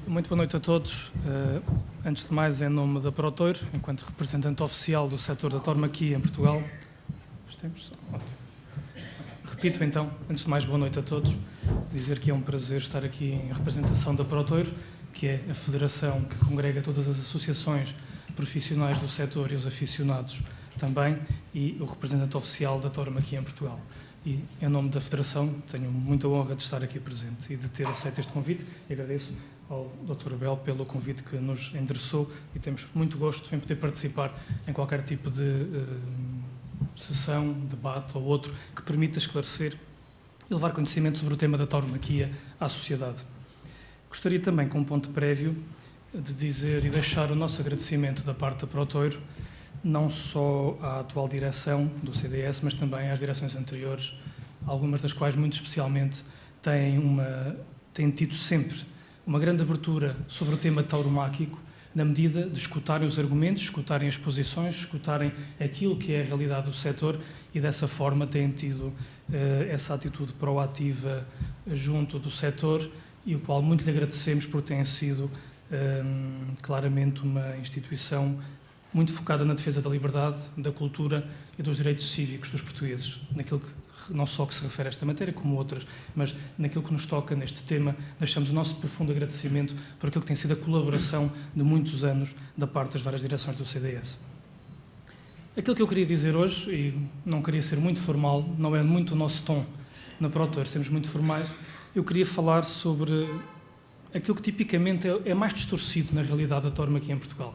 Muito boa noite a todos. Antes de mais, em nome da Protour, enquanto representante oficial do setor da tauromaquia em Portugal. Repito então, antes de mais, boa noite a todos. Dizer que é um prazer estar aqui em representação da Protour, que é a federação que congrega todas as associações profissionais do setor e os aficionados também, e o representante oficial da tauromaquia em Portugal. E, em nome da Federação, tenho muita honra de estar aqui presente e de ter aceito este convite. E agradeço ao Dr. Abel pelo convite que nos endereçou e temos muito gosto em poder participar em qualquer tipo de sessão, debate ou outro que permita esclarecer e levar conhecimento sobre o tema da tauromaquia à sociedade. Gostaria também, como ponto prévio, de dizer e deixar o nosso agradecimento da parte da Protour, não só à atual direção do CDS, mas também às direções anteriores, algumas das quais, muito especialmente, têm tido sempre uma grande abertura sobre o tema tauromáquico, na medida de escutarem os argumentos, escutarem as posições, escutarem aquilo que é a realidade do setor e, dessa forma, têm tido essa atitude proativa junto do setor e o qual muito lhe agradecemos por terem sido claramente uma instituição muito focada na defesa da liberdade, da cultura e dos direitos cívicos dos portugueses, naquilo que não só que se refere a esta matéria, como outras, mas naquilo que nos toca neste tema, deixamos o nosso profundo agradecimento por aquilo que tem sido a colaboração de muitos anos da parte das várias direções do CDS. Aquilo que eu queria dizer hoje, e não queria ser muito formal, não é muito o nosso tom na Protour, sermos muito formais, eu queria falar sobre aquilo que tipicamente é mais distorcido na realidade da tauromaquia em Portugal,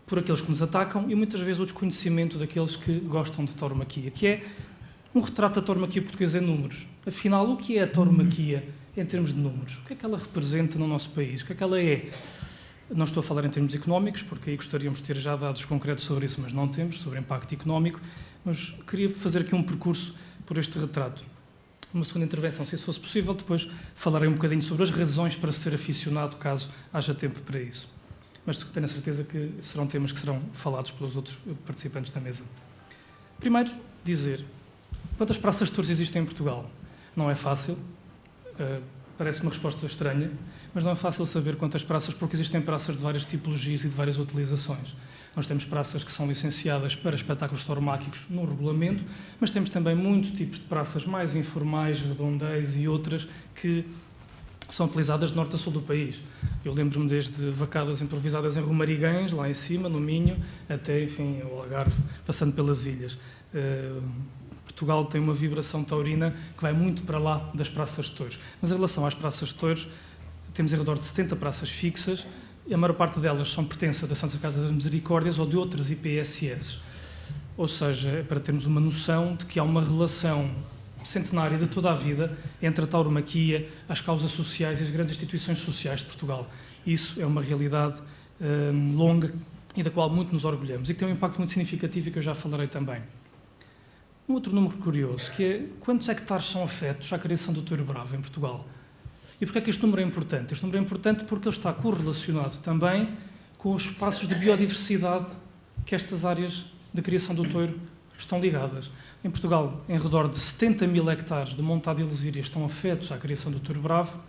por aqueles que nos atacam e muitas vezes o desconhecimento daqueles que gostam de tauromaquia, que é um retrato da tauromaquia portuguesa em números. Afinal, o que é a tauromaquia em termos de números? O que é que ela representa no nosso país? O que é que ela é? Não estou a falar em termos económicos, porque aí gostaríamos de ter já dados concretos sobre isso, mas não temos, sobre impacto económico, mas queria fazer aqui um percurso por este retrato. Uma segunda intervenção, se isso fosse possível, depois falarei um bocadinho sobre as razões para ser aficionado, caso haja tempo para isso. Mas tenho a certeza que serão temas que serão falados pelos outros participantes da mesa. Primeiro, dizer quantas praças de touros existem em Portugal. Não é fácil, parece uma resposta estranha, mas não é fácil saber quantas praças, porque existem praças de várias tipologias e de várias utilizações. Nós temos praças que são licenciadas para espetáculos tauromáquicos no regulamento, mas temos também muitos tipos de praças mais informais, redondéis e outras que são utilizadas de norte a sul do país. Eu lembro-me desde vacadas improvisadas em Romarigães, lá em cima, no Minho, até, enfim, ao Algarve, passando pelas ilhas. Portugal tem uma vibração taurina que vai muito para lá das praças de touros. Mas em relação às praças de touros, temos em redor de 70 praças fixas, e a maior parte delas são pertença da Santa Casa das Misericórdias ou de outras IPSS. Ou seja, para termos uma noção de que há uma relação centenária de toda a vida entre a tauromaquia, as causas sociais e as grandes instituições sociais de Portugal. Isso é uma realidade longa e da qual muito nos orgulhamos e que tem um impacto muito significativo e que eu já falarei também. Um outro número curioso, que é quantos hectares são afetos à criação do touro bravo em Portugal? E porquê é que este número é importante? Este número é importante porque ele está correlacionado também com os espaços de biodiversidade que estas áreas de criação do touro estão ligadas. Em Portugal, em redor de 70 mil hectares de montado e lesíria estão afetos à criação do touro bravo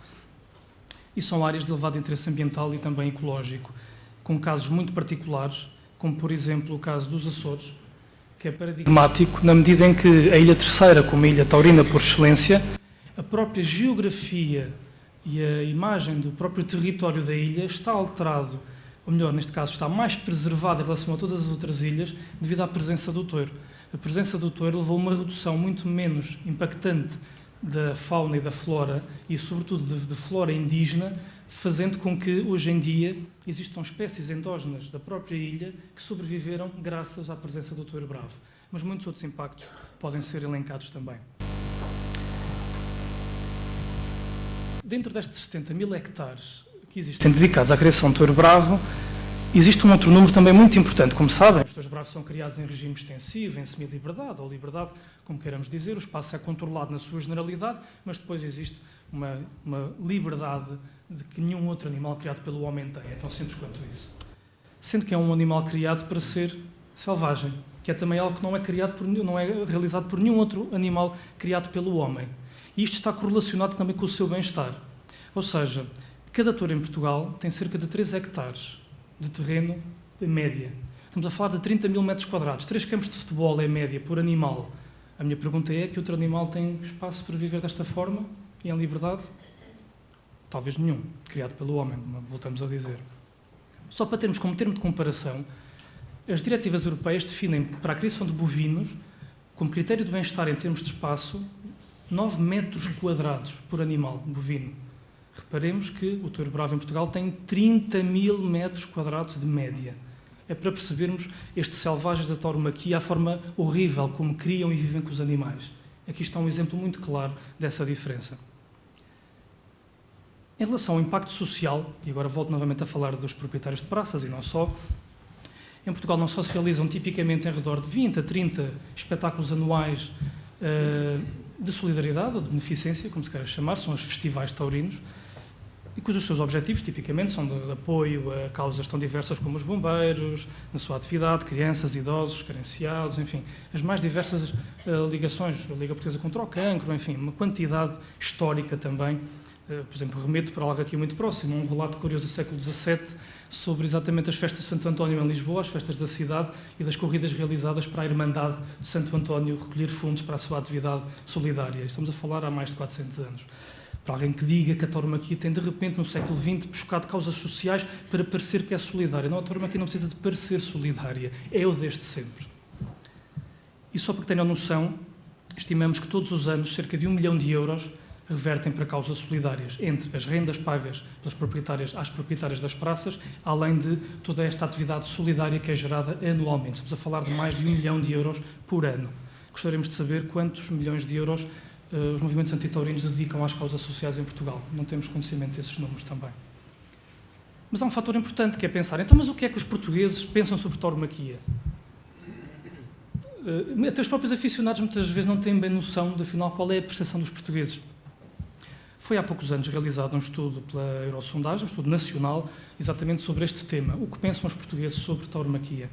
e são áreas de elevado interesse ambiental e também ecológico, com casos muito particulares, como, por exemplo, o caso dos Açores, que é paradigmático na medida em que a Ilha Terceira, como a ilha taurina por excelência, a própria geografia e a imagem do próprio território da ilha está alterado, ou melhor, neste caso, está mais preservado em relação a todas as outras ilhas devido à presença do touro. A presença do touro levou a uma redução muito menos impactante da fauna e da flora, e sobretudo de flora indígena, fazendo com que, hoje em dia, existam espécies endógenas da própria ilha que sobreviveram graças à presença do touro bravo. Mas muitos outros impactos podem ser elencados também. Dentro destes 70 mil hectares que existem dedicados à criação de touro bravo, existe um outro número também muito importante. Como sabem, os touros bravos são criados em regime extensivo, em semi-liberdade ou liberdade, como queiramos dizer. O espaço é controlado na sua generalidade, mas depois existe uma liberdade de que nenhum outro animal criado pelo homem tem. É tão simples quanto isso. Sendo que é um animal criado para ser selvagem, que é também algo que não é realizado por nenhum outro animal criado pelo homem. E isto está correlacionado também com o seu bem-estar. Ou seja, Cada touro em Portugal tem cerca de 3 hectares de terreno em média. Estamos a falar de 30 mil metros quadrados, 3 campos de futebol em média por animal. A minha pergunta é: que outro animal tem espaço para viver desta forma e em liberdade? Talvez nenhum, criado pelo homem, voltamos a dizer. Só para termos como termo de comparação, as diretivas europeias definem para a criação de bovinos, como critério de bem-estar em termos de espaço, 9 metros quadrados por animal bovino. Reparemos que o touro bravo em Portugal tem 30 mil metros quadrados de média. É para percebermos estes selvagens da tauromaquia, a forma horrível como criam e vivem com os animais. Aqui está um exemplo muito claro dessa diferença. Em relação ao impacto social, e agora volto novamente a falar dos proprietários de praças e não só, em Portugal não só se realizam tipicamente em redor de 20 a 30 espetáculos anuais de solidariedade ou de beneficência, como se queira chamar, são os festivais taurinos, e cujos seus objetivos, tipicamente, são de apoio a causas tão diversas como os bombeiros, na sua atividade, crianças, idosos, carenciados, enfim, as mais diversas ligações, a Liga Portuguesa contra o Cancro, enfim, uma quantidade histórica também. Por exemplo, remeto para algo aqui muito próximo, um relato curioso do século XVII sobre exatamente as festas de Santo António em Lisboa, as festas da cidade e das corridas realizadas para a Irmandade de Santo António recolher fundos para a sua atividade solidária. Estamos a falar há mais de 400 anos. Para alguém que diga que a tauromaquia tem, de repente, no século XX, buscado causas sociais para parecer que é solidária. Não, a tauromaquia não precisa de parecer solidária, é o desde sempre. E só para que tenham noção, estimamos que todos os anos cerca de 1 milhão de euros revertem para causas solidárias, entre as rendas pagas pelas proprietárias às proprietárias das praças, além de toda esta atividade solidária que é gerada anualmente. Estamos a falar de mais de 1 milhão de euros por ano. Gostaríamos de saber quantos milhões de euros os movimentos antitaurinos dedicam às causas sociais em Portugal. Não temos conhecimento desses números também. Mas há um fator importante que é pensar, então, mas o que é que os portugueses pensam sobre tauromaquia? Até os próprios aficionados muitas vezes não têm bem noção, de, afinal, qual é a percepção dos portugueses. Foi há poucos anos realizado um estudo pela Eurosondagem, um estudo nacional, exatamente sobre este tema, o que pensam os portugueses sobre tauromaquia.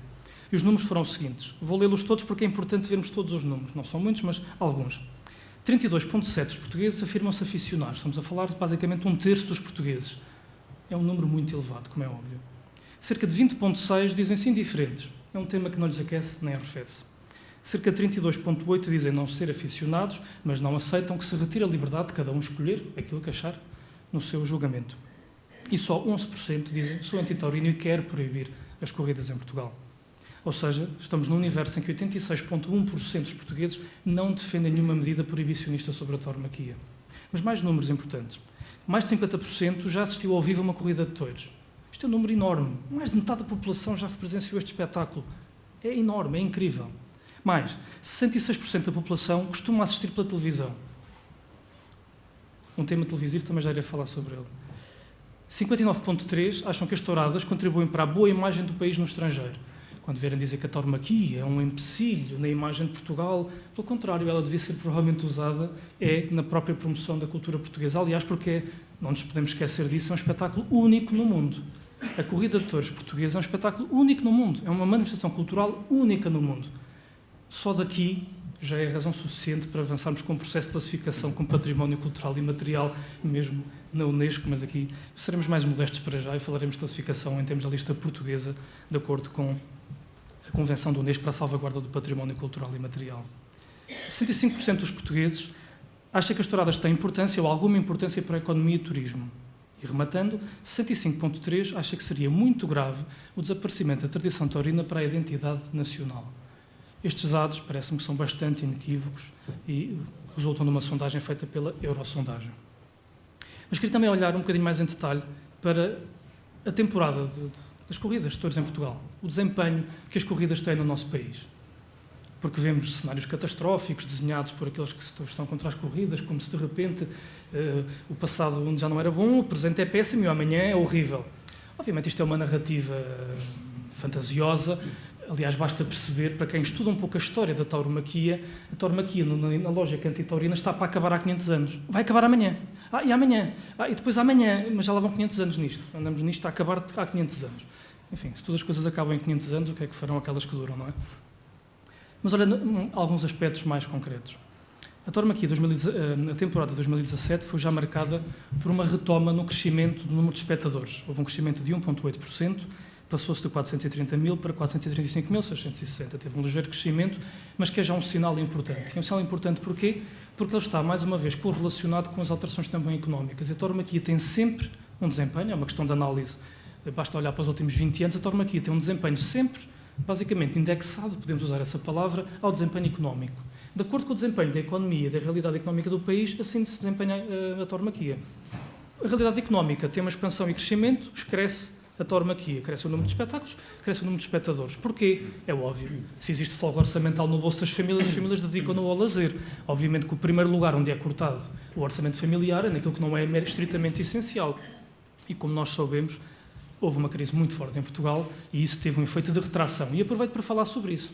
E os números foram os seguintes. Vou lê-los todos porque é importante vermos todos os números. Não são muitos, mas alguns. 32,7% dos portugueses afirmam-se aficionados. Estamos a falar de basicamente 1/3 dos portugueses. É um número muito elevado, como é óbvio. Cerca de 20,6% dizem-se indiferentes. É um tema que não lhes aquece nem arrefece. Cerca de 32,8% dizem não ser aficionados, mas não aceitam que se retire a liberdade de cada um escolher aquilo que achar no seu julgamento. E só 11% dizem sou antitaurino e quero proibir as corridas em Portugal. Ou seja, estamos num universo em que 86,1% dos portugueses não defendem nenhuma medida proibicionista sobre a tauromaquia. Mas mais números importantes. Mais de 50% já assistiu ao vivo a uma corrida de touros. Isto é um número enorme. Mais de metade da população já presenciou este espetáculo. É enorme, é incrível. Mais, 66% da população costuma assistir pela televisão. Um tema televisivo também já irei falar sobre ele. 59,3% acham que as touradas contribuem para a boa imagem do país no estrangeiro. Quando vierem dizer que a tauromaquia é um empecilho na imagem de Portugal, pelo contrário, ela devia ser provavelmente usada na própria promoção da cultura portuguesa. Aliás, porque, não nos podemos esquecer disso, é um espetáculo único no mundo. A corrida de touros portuguesa é um espetáculo único no mundo. É uma manifestação cultural única no mundo. Só daqui já é razão suficiente para avançarmos com o processo de classificação como património cultural e material, mesmo na Unesco, mas aqui seremos mais modestos para já e falaremos de classificação em termos da lista portuguesa, de acordo com a Convenção da Unesco para a salvaguarda do património cultural e material. 65% dos portugueses acham que as touradas têm importância ou alguma importância para a economia e o turismo. E rematando, 65,3% acha que seria muito grave o desaparecimento da tradição taurina para a identidade nacional. Estes dados parecem-me que são bastante inequívocos e resultam de uma sondagem feita pela Eurosondagem. Mas queria também olhar um bocadinho mais em detalhe para a temporada das corridas de touros em Portugal, o desempenho que as corridas têm no nosso país. Porque vemos cenários catastróficos desenhados por aqueles que estão contra as corridas, como se de repente o passado já não era bom, o presente é péssimo e o amanhã é horrível. Obviamente isto é uma narrativa fantasiosa. Aliás, basta perceber, para quem estuda um pouco a história da tauromaquia, a tauromaquia, na lógica antitaurina, está para acabar há 500 anos. Vai acabar amanhã. E amanhã. E depois amanhã. Mas já lá vão 500 anos nisto. Andamos nisto a acabar há 500 anos. Enfim, se todas as coisas acabam em 500 anos, o que é que farão aquelas que duram, não é? Mas olha, alguns aspectos mais concretos. A tauromaquia, a temporada de 2017 foi já marcada por uma retoma no crescimento do número de espectadores. Houve um crescimento de 1,8%, passou-se de 430 mil para 435.660. Teve um ligeiro crescimento, mas que é já um sinal importante. É um sinal importante porquê? Porque ele está, mais uma vez, correlacionado com as alterações também económicas. A tauromaquia tem sempre um desempenho, é uma questão de análise, basta olhar para os últimos 20 anos, a tauromaquia tem um desempenho sempre, basicamente, indexado, podemos usar essa palavra, ao desempenho económico. De acordo com o desempenho da economia, da realidade económica do país, assim se desempenha a tauromaquia. A realidade económica tem uma expansão e crescimento, cresce a tauromaquia, cresce o número de espetáculos, cresce o número de espectadores. Porquê? É óbvio. Se existe folga orçamental no bolso das famílias, as famílias dedicam-no ao lazer. Obviamente que o primeiro lugar onde é cortado o orçamento familiar é naquilo que não é estritamente essencial. E como nós soubemos, houve uma crise muito forte em Portugal e isso teve um efeito de retração. E aproveito para falar sobre isso.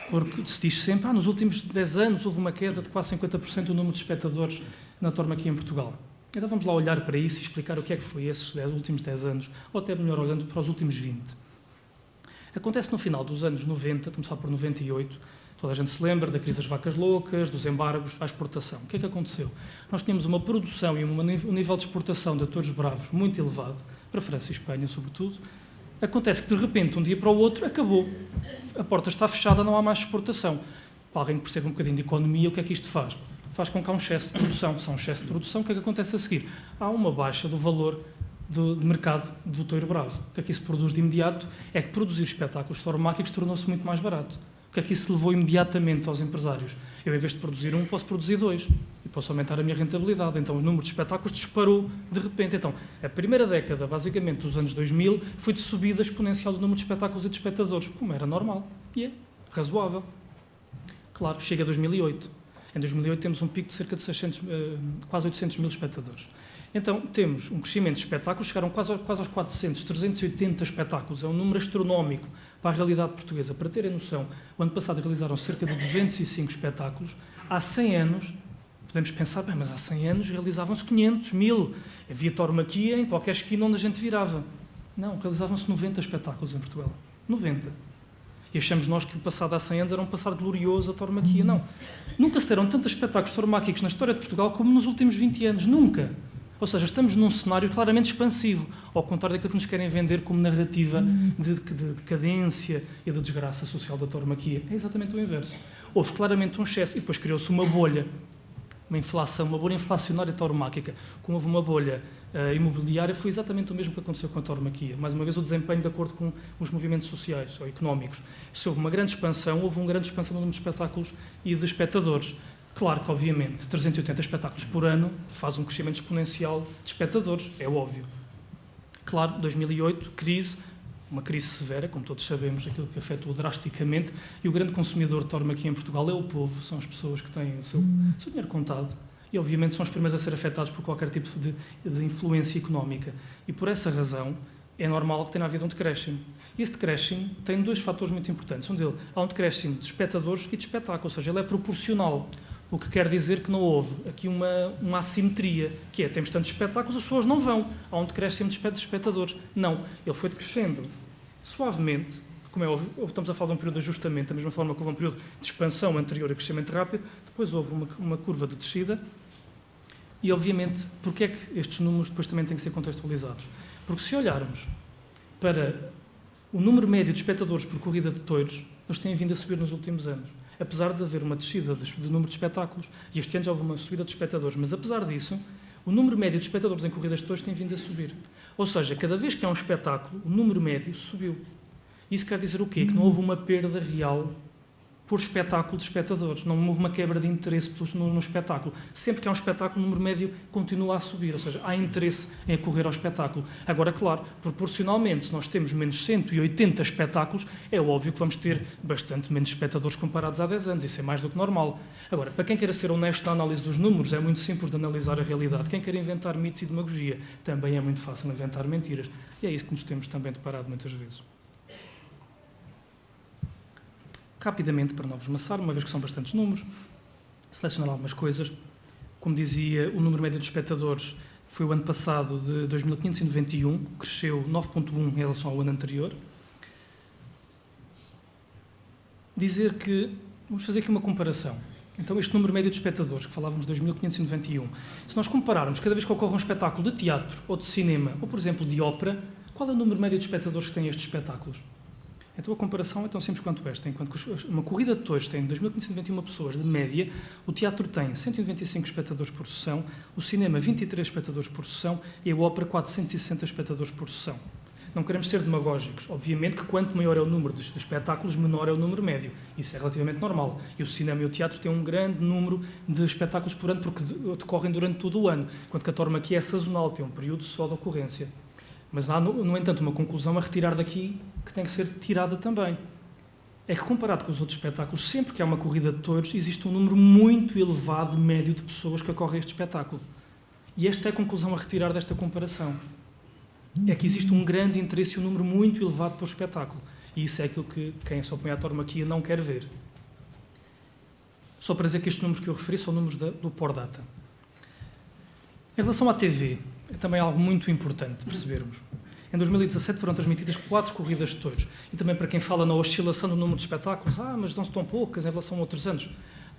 Porque se diz sempre, nos últimos 10 anos houve uma queda de quase 50% do número de espectadores na tauromaquia em Portugal. Então vamos lá olhar para isso e explicar o que é que foi esses últimos 10 anos, ou até melhor olhando para os últimos 20. Acontece no final dos anos 90, estamos a falar por 98, toda a gente se lembra da crise das vacas loucas, dos embargos à exportação. O que é que aconteceu? Nós tínhamos uma produção e um nível de exportação de touros bravos muito elevado, para a França e Espanha sobretudo. Acontece que de repente, um dia para o outro, acabou. A porta está fechada, não há mais exportação. Para alguém que perceba um bocadinho de economia, o que é que isto faz? Faz com que há um excesso de produção. Se há um excesso de produção, o que é que acontece a seguir? Há uma baixa do valor de mercado do touro bravo. O que é que isso produz de imediato? É que produzir espetáculos tauromáquicos tornou-se muito mais barato. O que é que isso levou imediatamente aos empresários? Eu, em vez de produzir um, posso produzir dois. E posso aumentar a minha rentabilidade. Então, o número de espetáculos disparou de repente. Então, a primeira década, basicamente, dos anos 2000, foi de subida exponencial do número de espetáculos e de espectadores, como era normal. E é razoável. Claro, chega a 2008. Em 2008 temos um pico de cerca de quase 800 mil espectadores. Então, temos um crescimento de espetáculos, chegaram quase aos 400, 380 espetáculos. É um número astronómico para a realidade portuguesa. Para terem noção, o ano passado realizaram cerca de 205 espetáculos. Há 100 anos, podemos pensar, mas há 100 anos realizavam-se 500, 1000. Havia tauromaquia em qualquer esquina onde a gente virava. Não, realizavam-se 90 espetáculos em Portugal. 90. E achamos nós que o passado há 100 anos era um passado glorioso a tauromaquia. Não. Nunca se deram tantos espetáculos tauromáquicos na história de Portugal como nos últimos 20 anos. Nunca. Ou seja, estamos num cenário claramente expansivo, ao contrário daquilo que nos querem vender como narrativa de decadência e de desgraça social da tauromaquia. É exatamente o inverso. Houve claramente um excesso e depois criou-se uma bolha, uma inflação, uma bolha inflacionária tauromáquica. Como houve uma bolha imobiliária, foi exatamente o mesmo que aconteceu com a tauromaquia. Mais uma vez, o desempenho de acordo com os movimentos sociais ou económicos. Se houve uma grande expansão, houve uma grande expansão no número de espetáculos e de espectadores. Claro que, obviamente, 380 espetáculos por ano faz um crescimento exponencial de espectadores, é óbvio. Claro, 2008, crise, uma crise severa, como todos sabemos, aquilo que afetou drasticamente, e o grande consumidor de tauromaquia em Portugal é o povo, são as pessoas que têm o seu dinheiro contado, e obviamente são os primeiros a ser afetados por qualquer tipo de influência económica. E por essa razão, é normal que tenha havido um decréscimo. E esse decréscimo tem dois fatores muito importantes. Um deles, há um decréscimo de espectadores e de espetáculo, ou seja, ele é proporcional. O que quer dizer que não houve aqui uma assimetria, que é, temos tantos espetáculos, as pessoas não vão. Há um decréscimo de espectadores. Não, ele foi decrescendo suavemente, como é óbvio, estamos a falar de um período de ajustamento, da mesma forma que houve um período de expansão anterior a crescimento rápido, depois houve uma curva de descida, e obviamente, porque é que estes números depois também têm que ser contextualizados? Porque se olharmos para o número médio de espectadores por corrida de touros, eles têm vindo a subir nos últimos anos. Apesar de haver uma descida de número de espetáculos, e este ano já houve uma subida de espectadores, mas apesar disso, o número médio de espectadores em corridas de touros tem vindo a subir. Ou seja, cada vez que há um espetáculo, o número médio subiu. Isso quer dizer o quê? Que não houve uma perda real por espetáculo de espectadores. Não houve uma quebra de interesse no espetáculo. Sempre que há um espetáculo, o número médio continua a subir. Ou seja, há interesse em acorrer ao espetáculo. Agora, claro, proporcionalmente, se nós temos menos 180 espetáculos, é óbvio que vamos ter bastante menos espectadores comparados há 10 anos. Isso é mais do que normal. Agora, para quem queira ser honesto na análise dos números, é muito simples de analisar a realidade. Quem quer inventar mitos e demagogia, também é muito fácil inventar mentiras. E é isso que nos temos também deparado muitas vezes. Rapidamente, para não vos maçar, uma vez que são bastantes números, selecionar algumas coisas. Como dizia, o número médio de espectadores foi o ano passado de 2.591, cresceu 9,1 em relação ao ano anterior. Dizer que, vamos fazer aqui uma comparação. Então, este número médio de espectadores, que falávamos de 2.591, se nós compararmos cada vez que ocorre um espetáculo de teatro ou de cinema, ou, por exemplo, de ópera, qual é o número médio de espectadores que têm estes espetáculos? Então, a comparação é tão simples quanto esta. Enquanto que uma corrida de touros tem 2.591 pessoas de média, o teatro tem 195 espectadores por sessão, o cinema 23 espectadores por sessão e a ópera 460 espectadores por sessão. Não queremos ser demagógicos. Obviamente que quanto maior é o número de espetáculos, menor é o número médio. Isso é relativamente normal. E o cinema e o teatro têm um grande número de espetáculos por ano, porque decorrem durante todo o ano, enquanto que a tauromaquia é sazonal, tem um período só de ocorrência. Mas há, no entanto, uma conclusão a retirar daqui que tem que ser tirada também. É que, comparado com os outros espetáculos, sempre que há uma corrida de touros, existe um número muito elevado médio de pessoas que acorrem a este espetáculo. E esta é a conclusão a retirar desta comparação. É que existe um grande interesse e um número muito elevado para o espetáculo. E isso é aquilo que quem se opõe à tauromaquia não quer ver. Só para dizer que estes números que eu referi são números do Pordata. Em relação à TV, é também algo muito importante percebermos. Em 2017 foram transmitidas 4 corridas de touros. E também para quem fala na oscilação do número de espetáculos, mas não estão poucas em relação a outros anos.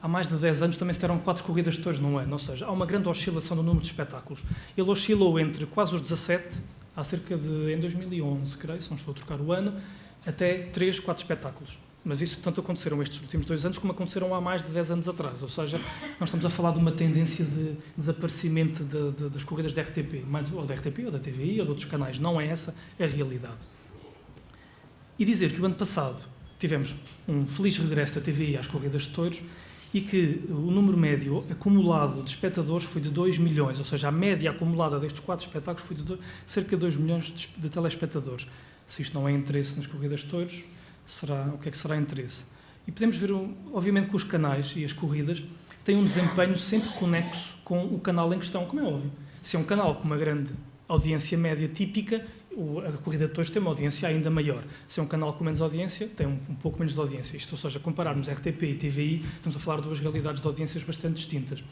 Há mais de 10 anos também se deram 4 corridas de touros num ano, ou seja, há uma grande oscilação do número de espetáculos. Ele oscilou entre quase os 17, há cerca de, em 2011, creio, se não estou a trocar o ano, até 3, 4 espetáculos. Mas isso tanto aconteceram estes últimos 2 anos como aconteceram há mais de 10 anos atrás. Ou seja, nós estamos a falar de uma tendência de desaparecimento das corridas da RTP, ou da RTP, ou da TVI, ou de outros canais. Não é essa a realidade. E dizer que o ano passado tivemos um feliz regresso da TVI às corridas de touros e que o número médio acumulado de espectadores foi de 2 milhões, ou seja, a média acumulada destes 4 espetáculos foi de cerca de 2 milhões de telespectadores. Se isto não é interesse nas corridas de touros, o que é que será interesse? E podemos ver, obviamente, que os canais e as corridas têm um desempenho sempre conexo com o canal em questão, como é óbvio. Se é um canal com uma grande audiência média típica, a corrida de touros tem uma audiência ainda maior. Se é um canal com menos audiência, tem um pouco menos de audiência. Isto, ou seja, compararmos RTP e TVI, estamos a falar de duas realidades de audiências bastante distintas.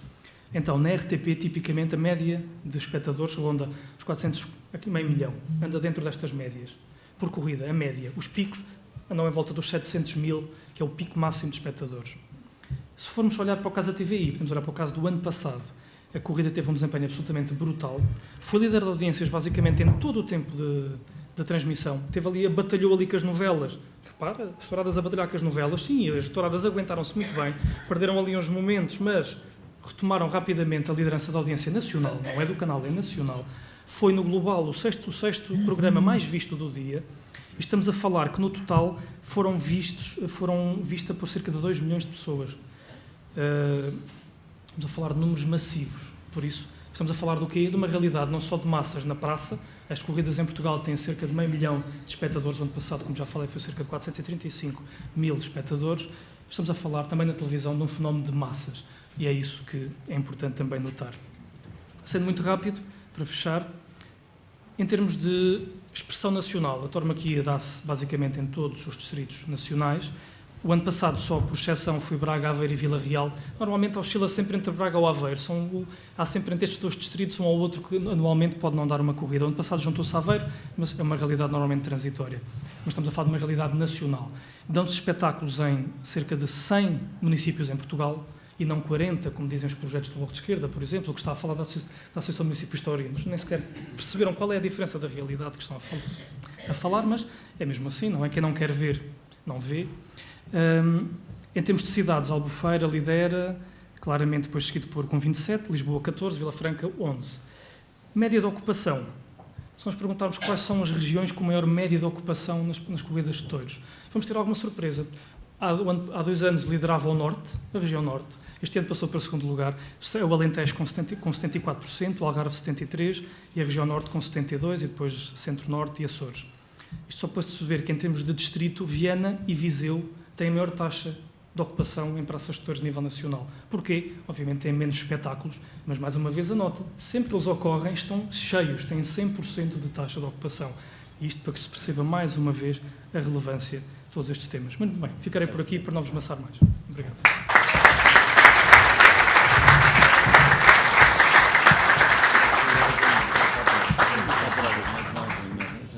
Então, na RTP, tipicamente, a média de espectadores ronda os 400, meio milhão, anda dentro destas médias. Por corrida, a média. Os picos andam em volta dos 700 mil, que é o pico máximo de espectadores. Se formos olhar para o caso da TVI, podemos olhar para o caso do ano passado, a corrida teve um desempenho absolutamente brutal, foi líder de audiências basicamente em todo o tempo de transmissão, batalhou ali com as novelas, repara, as touradas a batalhar com as novelas, sim, as touradas aguentaram-se muito bem, perderam ali uns momentos, mas retomaram rapidamente a liderança da audiência nacional, não é do canal, é nacional, foi no global o sexto programa mais visto do dia. Estamos a falar que, no total, foram vistas por cerca de 2 milhões de pessoas. Estamos a falar de números massivos. Por isso, estamos a falar do quê? De uma realidade não só de massas na praça. As corridas em Portugal têm cerca de 500 mil de espectadores. O ano passado, como já falei, foi cerca de 435 mil espectadores. Estamos a falar também na televisão de um fenómeno de massas. E é isso que é importante também notar. Sendo muito rápido, para fechar, em termos de expressão nacional, a tauromaquia dá-se basicamente em todos os distritos nacionais. O ano passado, só por exceção, foi Braga, Aveiro e Vila Real. Normalmente oscila sempre entre Braga ou Aveiro. Há sempre entre estes 2 distritos um ou outro que anualmente pode não dar uma corrida. O ano passado juntou-se Aveiro, mas é uma realidade normalmente transitória. Mas estamos a falar de uma realidade nacional. Dão-se espetáculos em cerca de 100 municípios em Portugal, e não 40, como dizem os projetos do Bloco de Esquerda, por exemplo, que está a falar da Associação de Municípios Taurinos. Nem sequer perceberam qual é a diferença da realidade que estão a falar, mas é mesmo assim, não é? Quem não quer ver, não vê. Em termos de cidades, Albufeira lidera, claramente depois seguido com 27, Lisboa 14, Vila Franca 11. Média de ocupação. Se nós perguntarmos quais são as regiões com maior média de ocupação nas corridas de touros, vamos ter alguma surpresa. Há 2 anos liderava o Norte, a região Norte. Este ano passou para o 2º lugar. O Alentejo com 74%, o Algarve 73% e a região Norte com 72%, e depois Centro-Norte e Açores. Isto só para se ver que, em termos de distrito, Viana e Viseu têm a maior taxa de ocupação em praças de touros a nível nacional. Porquê? Obviamente têm menos espetáculos, mas, mais uma vez, a nota. Sempre que eles ocorrem, estão cheios, têm 100% de taxa de ocupação. Isto para que se perceba, mais uma vez, a relevância de todos estes temas. Muito bem, ficarei por aqui para não vos maçar mais. Obrigado.